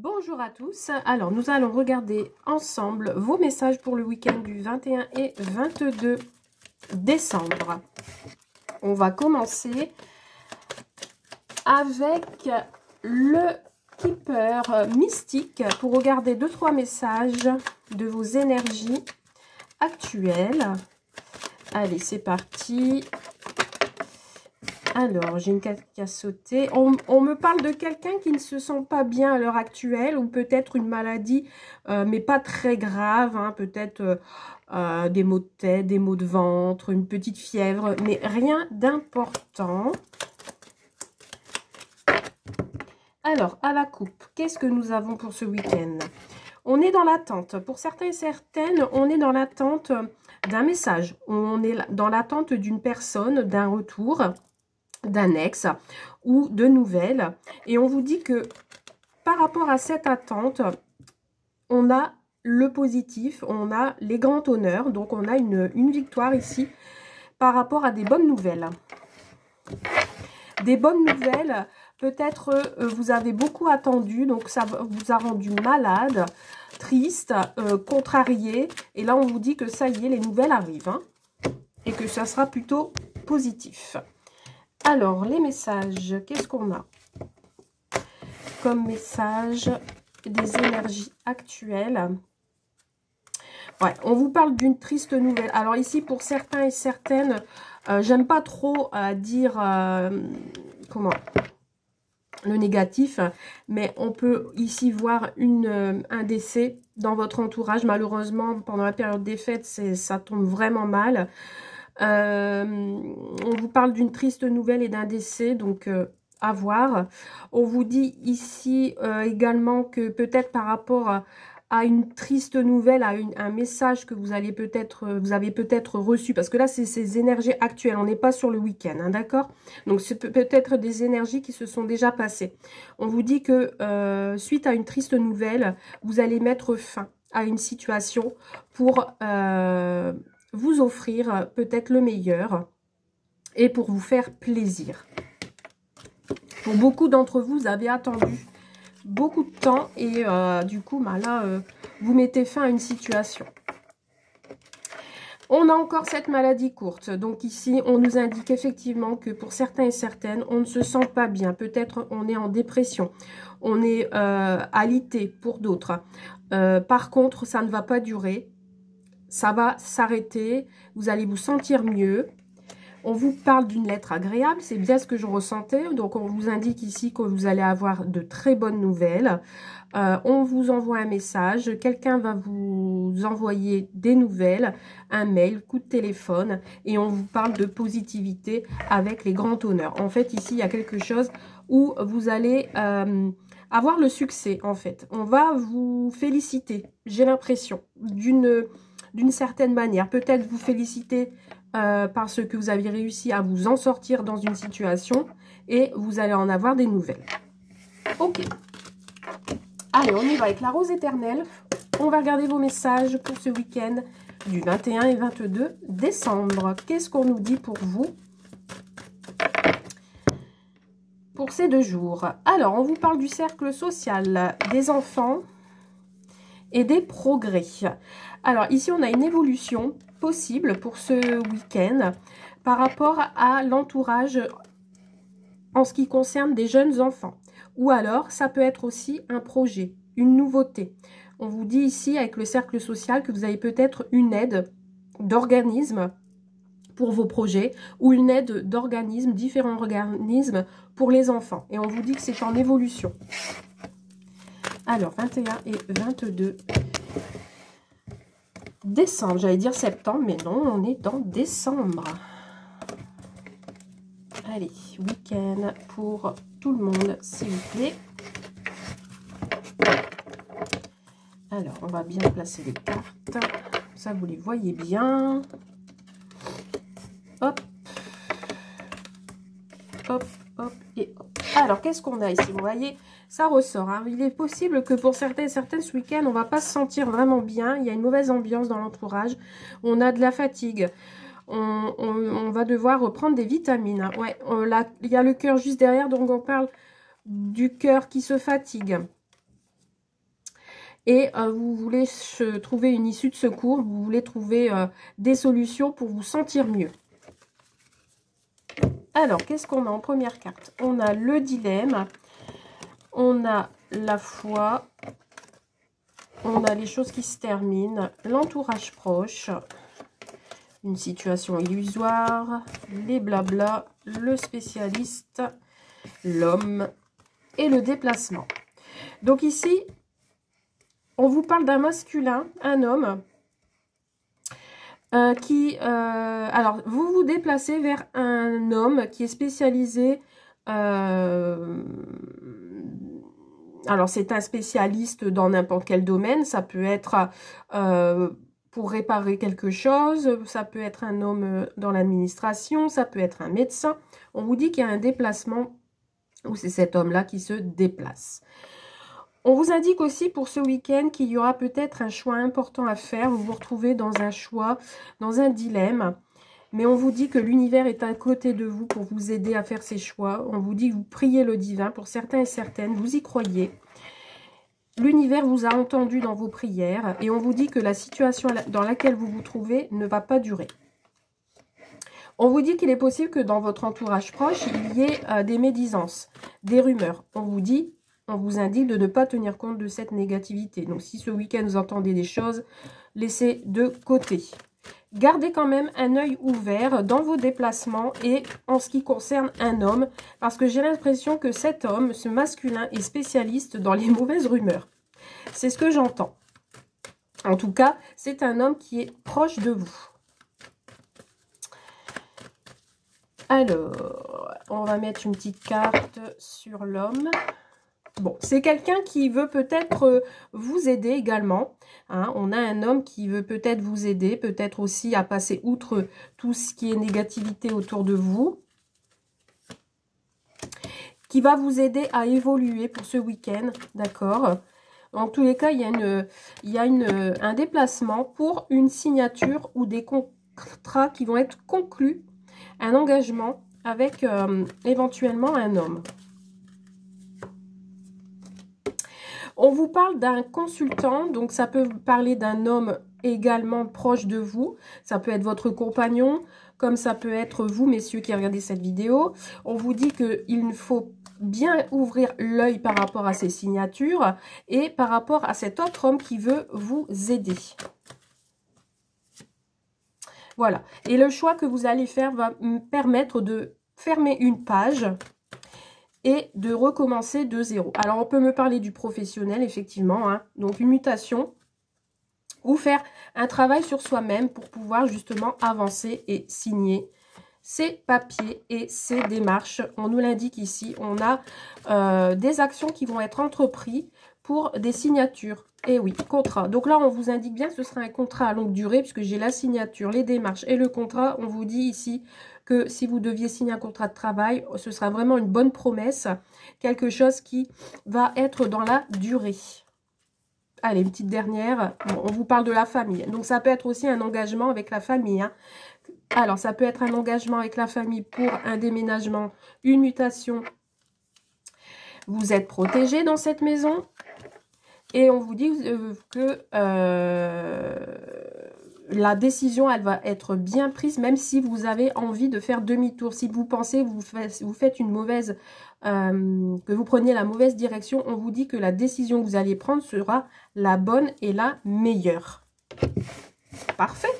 Bonjour à tous, alors nous allons regarder ensemble vos messages pour le week-end du 21 et 22 décembre. On va commencer avec le Keeper mystique pour regarder 2-3 messages de vos énergies actuelles. Allez, c'est parti. Alors, j'ai une carte qui a sauté. On me parle de quelqu'un qui ne se sent pas bien à l'heure actuelle, ou peut-être une maladie, mais pas très grave, hein, peut-être des maux de tête, des maux de ventre, une petite fièvre, mais rien d'important. Alors, à la coupe, qu'est-ce que nous avons pour ce week-end? On est dans l'attente. Pour certains et certaines, on est dans l'attente d'un message. On est dans l'attente d'une personne, d'un retour, d'un ex ou de nouvelles. Et on vous dit que par rapport à cette attente, on a le positif, on a les grands honneurs. Donc, on a une victoire ici par rapport à des bonnes nouvelles. Des bonnes nouvelles, peut-être vous avez beaucoup attendu, donc ça vous a rendu malade, triste, contrarié. Et là, on vous dit que ça y est, les nouvelles arrivent, hein, et que ça sera plutôt positif. Alors, les messages, qu'est-ce qu'on a comme message des énergies actuelles? Ouais, on vous parle d'une triste nouvelle. Alors ici, pour certains et certaines, j'aime pas trop dire comment le négatif, mais on peut ici voir un décès dans votre entourage. Malheureusement, pendant la période des fêtes, ça tombe vraiment mal. On vous parle d'une triste nouvelle et d'un décès, donc à voir. On vous dit ici également que peut-être par rapport à une triste nouvelle, à un message que vous avez peut-être reçu, parce que là c'est ces énergies actuelles, on n'est pas sur le week-end, hein, d'accord? Donc c'est peut-être des énergies qui se sont déjà passées. On vous dit que suite à une triste nouvelle, vous allez mettre fin à une situation pour vous offrir peut-être le meilleur et pour vous faire plaisir. Pour beaucoup d'entre vous, vous avez attendu beaucoup de temps et du coup, bah là, vous mettez fin à une situation. On a encore cette maladie courte. Donc ici, on nous indique effectivement que pour certains et certaines, on ne se sent pas bien. Peut-être on est en dépression. On est alité pour d'autres. Par contre, ça ne va pas durer. Ça va s'arrêter, vous allez vous sentir mieux. On vous parle d'une lettre agréable, c'est bien ce que je ressentais. Donc, on vous indique ici que vous allez avoir de très bonnes nouvelles. On vous envoie un message, quelqu'un va vous envoyer des nouvelles, un mail, coup de téléphone, et on vous parle de positivité avec les grands honneurs. En fait, ici, il y a quelque chose où vous allez avoir le succès, en fait. On va vous féliciter, j'ai l'impression, d'une certaine manière. Peut-être vous féliciter parce que vous avez réussi à vous en sortir dans une situation et vous allez en avoir des nouvelles. Ok. Allez, on y va avec la rose éternelle. On va regarder vos messages pour ce week-end du 21 et 22 décembre. Qu'est-ce qu'on nous dit pour vous pour ces 2 jours? Alors, on vous parle du cercle social, des enfants et des progrès. Alors ici, on a une évolution possible pour ce week-end par rapport à l'entourage en ce qui concerne des jeunes enfants. Ou alors, ça peut être aussi un projet, une nouveauté. On vous dit ici, avec le cercle social, que vous avez peut-être une aide d'organisme pour vos projets ou une aide d'organismes, différents organismes pour les enfants. Et on vous dit que c'est en évolution. Alors, 21 et 22 décembre. J'allais dire septembre, mais non, on est dans décembre. Allez, week-end pour tout le monde, s'il vous plaît. Alors, on va bien placer les cartes. Ça, vous les voyez bien. Hop. Hop, hop et hop. Alors, qu'est-ce qu'on a ici? Vous voyez, ça ressort. Hein. Il est possible que pour certains et certaines, ce week-end, on ne va pas se sentir vraiment bien. Il y a une mauvaise ambiance dans l'entourage. On a de la fatigue. On va devoir reprendre des vitamines. Ouais, il y a le cœur juste derrière, donc on parle du cœur qui se fatigue. et vous voulez trouver une issue de secours, vous voulez trouver des solutions pour vous sentir mieux. Alors, qu'est-ce qu'on a en première carte? On a le dilemme, on a la foi, on a les choses qui se terminent, l'entourage proche, une situation illusoire, les blablas, le spécialiste, l'homme et le déplacement. Donc ici, on vous parle d'un masculin, un homme, alors, vous vous déplacez vers un homme qui est spécialisé, alors c'est un spécialiste dans n'importe quel domaine, ça peut être pour réparer quelque chose, ça peut être un homme dans l'administration, ça peut être un médecin. On vous dit qu'il y a un déplacement où c'est cet homme-là qui se déplace. On vous indique aussi pour ce week-end qu'il y aura peut-être un choix important à faire. Vous vous retrouvez dans un choix, dans un dilemme. Mais on vous dit que l'univers est à côté de vous pour vous aider à faire ces choix. On vous dit que vous priez le divin. Pour certains et certaines, vous y croyez. L'univers vous a entendu dans vos prières. Et on vous dit que la situation dans laquelle vous vous trouvez ne va pas durer. On vous dit qu'il est possible que dans votre entourage proche, il y ait des médisances, des rumeurs. On vous indique de ne pas tenir compte de cette négativité. Donc, si ce week-end, vous entendez des choses, laissez de côté. Gardez quand même un œil ouvert dans vos déplacements et en ce qui concerne un homme, parce que j'ai l'impression que cet homme, ce masculin, est spécialiste dans les mauvaises rumeurs. C'est ce que j'entends. En tout cas, c'est un homme qui est proche de vous. Alors, on va mettre une petite carte sur l'homme. Bon, c'est quelqu'un qui veut peut-être vous aider également. Hein. On a un homme qui veut peut-être vous aider, peut-être aussi à passer outre tout ce qui est négativité autour de vous. Qui va vous aider à évoluer pour ce week-end, d'accord? En tous les cas, il y a un déplacement pour une signature ou des contrats qui vont être conclus, un engagement avec éventuellement un homme. On vous parle d'un consultant, donc ça peut vous parler d'un homme également proche de vous. Ça peut être votre compagnon, comme ça peut être vous, messieurs, qui regardez cette vidéo. On vous dit qu'il faut bien ouvrir l'œil par rapport à ces signatures et par rapport à cet autre homme qui veut vous aider. Voilà. Et le choix que vous allez faire va me permettre de fermer une page et de recommencer de zéro. Alors, on peut me parler du professionnel, effectivement. Hein. Donc, une mutation ou faire un travail sur soi-même pour pouvoir justement avancer et signer ces papiers et ces démarches. On nous l'indique ici. On a des actions qui vont être entreprises pour des signatures. Et oui, contrat. Donc là, on vous indique bien que ce sera un contrat à longue durée puisque j'ai la signature, les démarches et le contrat. On vous dit ici que si vous deviez signer un contrat de travail, ce sera vraiment une bonne promesse. Quelque chose qui va être dans la durée. Allez, une petite dernière. Bon, on vous parle de la famille. Donc, ça peut être aussi un engagement avec la famille. Hein. Alors, ça peut être un engagement avec la famille pour un déménagement, une mutation. Vous êtes protégé dans cette maison. Et on vous dit que la décision, elle va être bien prise, même si vous avez envie de faire demi-tour. Si vous pensez que vous faites une mauvaise, que vous preniez la mauvaise direction, on vous dit que la décision que vous allez prendre sera la bonne et la meilleure. Parfait.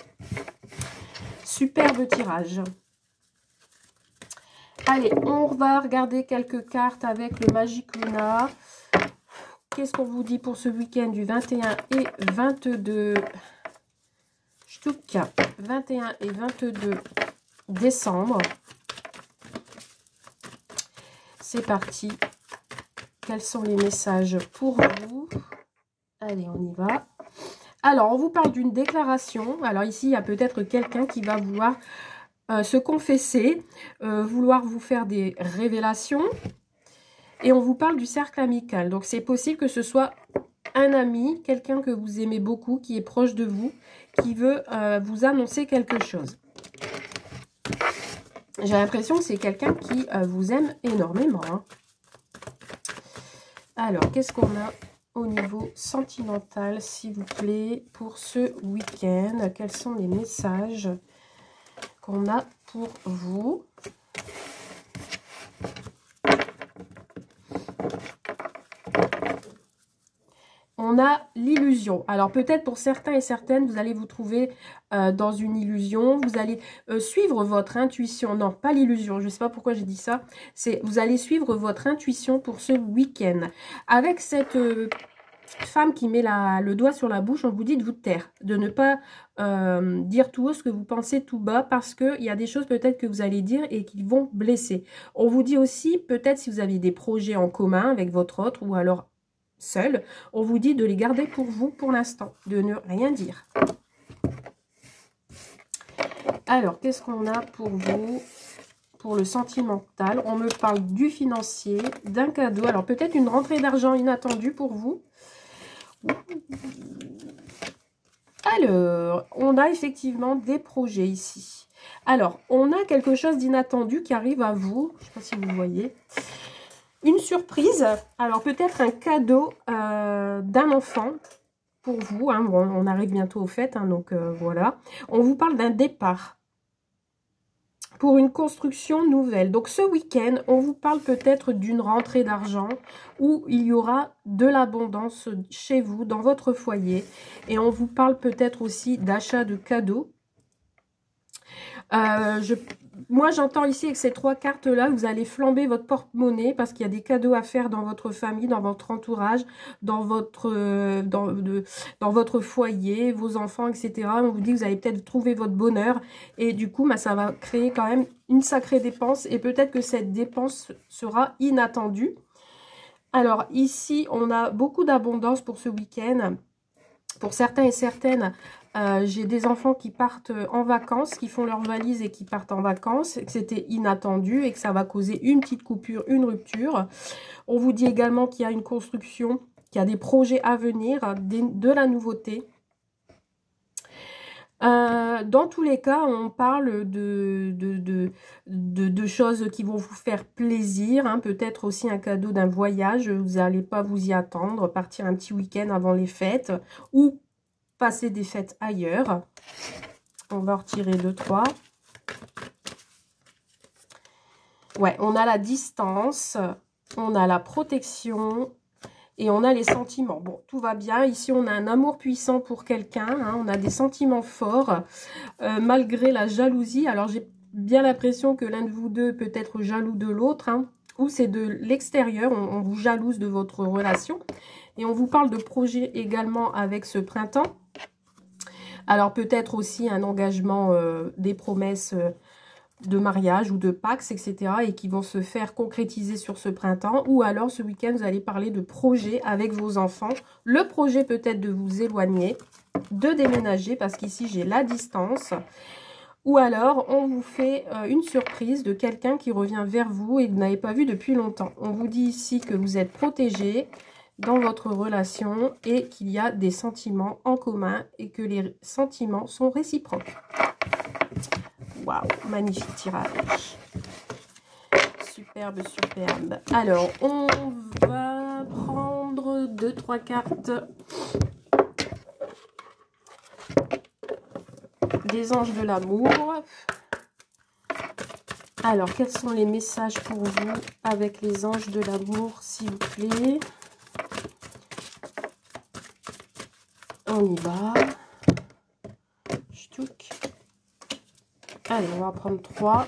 Superbe tirage. Allez, on va regarder quelques cartes avec le Magic Luna. Qu'est-ce qu'on vous dit pour ce week-end du 21 et 22 Stuka, 21 et 22 décembre. C'est parti. Quels sont les messages pour vous? Allez, on y va. Alors, on vous parle d'une déclaration. Alors ici, il y a peut-être quelqu'un qui va vouloir se confesser, vouloir vous faire des révélations. Et on vous parle du cercle amical. Donc, c'est possible que ce soit un ami, quelqu'un que vous aimez beaucoup, qui est proche de vous, qui veut vous annoncer quelque chose. J'ai l'impression que c'est quelqu'un qui vous aime énormément. Hein. Alors, qu'est-ce qu'on a au niveau sentimental, s'il vous plaît, pour ce week-end? Quels sont les messages qu'on a pour vous? On a l'illusion. Alors peut-être pour certains et certaines, vous allez vous trouver dans une illusion. Vous allez suivre votre intuition. Non, pas l'illusion. Je ne sais pas pourquoi j'ai dit ça. C'est vous allez suivre votre intuition pour ce week-end. Avec cette femme qui met le doigt sur la bouche, on vous dit de vous taire. De ne pas dire tout haut ce que vous pensez tout bas. Parce qu'il y a des choses peut-être que vous allez dire et qui vont blesser. On vous dit aussi, peut-être si vous avez des projets en commun avec votre autre ou alors seul, on vous dit de les garder pour vous pour l'instant, de ne rien dire. Alors, qu'est-ce qu'on a pour vous, pour le sentimental? On me parle du financier, d'un cadeau. Alors, peut-être une rentrée d'argent inattendue pour vous. Alors, on a effectivement des projets ici. Alors, on a quelque chose d'inattendu qui arrive à vous. Je ne sais pas si vous voyez. Une surprise, alors peut-être un cadeau d'un enfant pour vous. Hein. Bon, on arrive bientôt aux fêtes, hein, donc voilà. On vous parle d'un départ pour une construction nouvelle. Donc ce week-end, on vous parle peut-être d'une rentrée d'argent où il y aura de l'abondance chez vous, dans votre foyer. Et on vous parle peut-être aussi d'achat de cadeaux. Moi, j'entends ici avec ces trois cartes-là, vous allez flamber votre porte-monnaie parce qu'il y a des cadeaux à faire dans votre famille, dans votre entourage, dans votre foyer, vos enfants, etc. On vous dit que vous allez peut-être trouver votre bonheur et du coup, ça va créer quand même une sacrée dépense et peut-être que cette dépense sera inattendue. Alors ici, on a beaucoup d'abondance pour ce week-end. Pour certains et certaines, j'ai des enfants qui partent en vacances, qui font leurs valises et qui partent en vacances, que c'était inattendu et que ça va causer une petite coupure, une rupture. On vous dit également qu'il y a une construction, qu'il y a des projets à venir, de la nouveauté. Dans tous les cas, on parle de choses qui vont vous faire plaisir, hein, peut-être aussi un cadeau d'un voyage, vous n'allez pas vous y attendre, partir un petit week-end avant les fêtes, ou passer des fêtes ailleurs. On va en retirer 2, 3. Ouais, on a la distance, on a la protection et on a les sentiments. Bon, tout va bien. Ici, on a un amour puissant pour quelqu'un. Hein, on a des sentiments forts malgré la jalousie. Alors, j'ai bien l'impression que l'un de vous deux peut être jaloux de l'autre. Hein, ou c'est de l'extérieur. On vous jalouse de votre relation. Et on vous parle de projet également avec ce printemps. Alors peut-être aussi un engagement, des promesses de mariage ou de Pax, etc. et qui vont se faire concrétiser sur ce printemps. Ou alors ce week-end, vous allez parler de projet avec vos enfants. Le projet peut-être de vous éloigner, de déménager, parce qu'ici j'ai la distance. Ou alors on vous fait une surprise de quelqu'un qui revient vers vous et que vous n'avez pas vu depuis longtemps. On vous dit ici que vous êtes protégé dans votre relation et qu'il y a des sentiments en commun et que les sentiments sont réciproques. Waouh, magnifique tirage. Superbe, superbe. Alors, on va prendre 2, 3 cartes des anges de l'amour. Alors, quels sont les messages pour vous avec les anges de l'amour, s'il vous plaît? On y va. Ch'touk. Allez, on va prendre 3.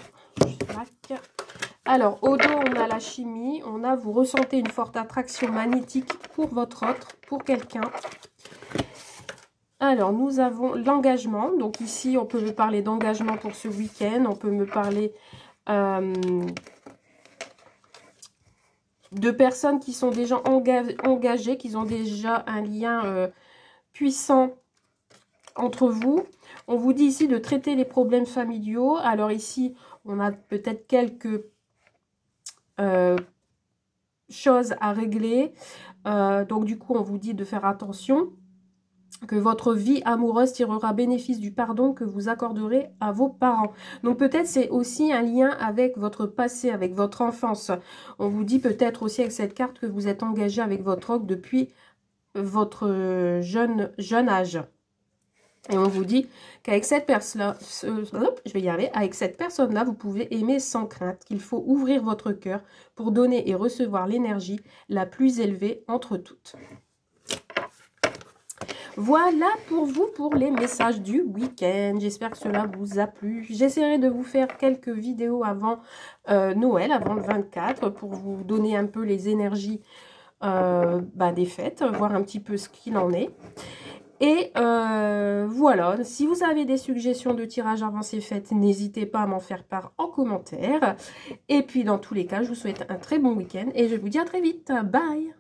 Alors, au dos, on a la chimie. On a, vous ressentez une forte attraction magnétique pour votre autre, pour quelqu'un. Alors, nous avons l'engagement. Donc ici, on peut me parler d'engagement pour ce week-end. On peut me parler de personnes qui sont déjà engagées, qui ont déjà un lien puissant entre vous. On vous dit ici de traiter les problèmes familiaux. Alors ici, on a peut-être quelques choses à régler. Donc du coup, on vous dit de faire attention, que votre vie amoureuse tirera bénéfice du pardon que vous accorderez à vos parents. Donc peut-être c'est aussi un lien avec votre passé, avec votre enfance. On vous dit peut-être aussi avec cette carte que vous êtes engagé avec votre homme depuis votre jeune âge. Et on vous dit qu'avec cette personne-là, je vais y arriver, avec cette personne-là, vous pouvez aimer sans crainte, qu'il faut ouvrir votre cœur pour donner et recevoir l'énergie la plus élevée entre toutes. Voilà pour vous, pour les messages du week-end. J'espère que cela vous a plu. J'essaierai de vous faire quelques vidéos avant Noël, avant le 24, pour vous donner un peu les énergies des fêtes, voir un petit peu ce qu'il en est. Et voilà, si vous avez des suggestions de tirage avant ces fêtes, n'hésitez pas à m'en faire part en commentaire. Et puis dans tous les cas, je vous souhaite un très bon week-end et je vous dis à très vite. Bye!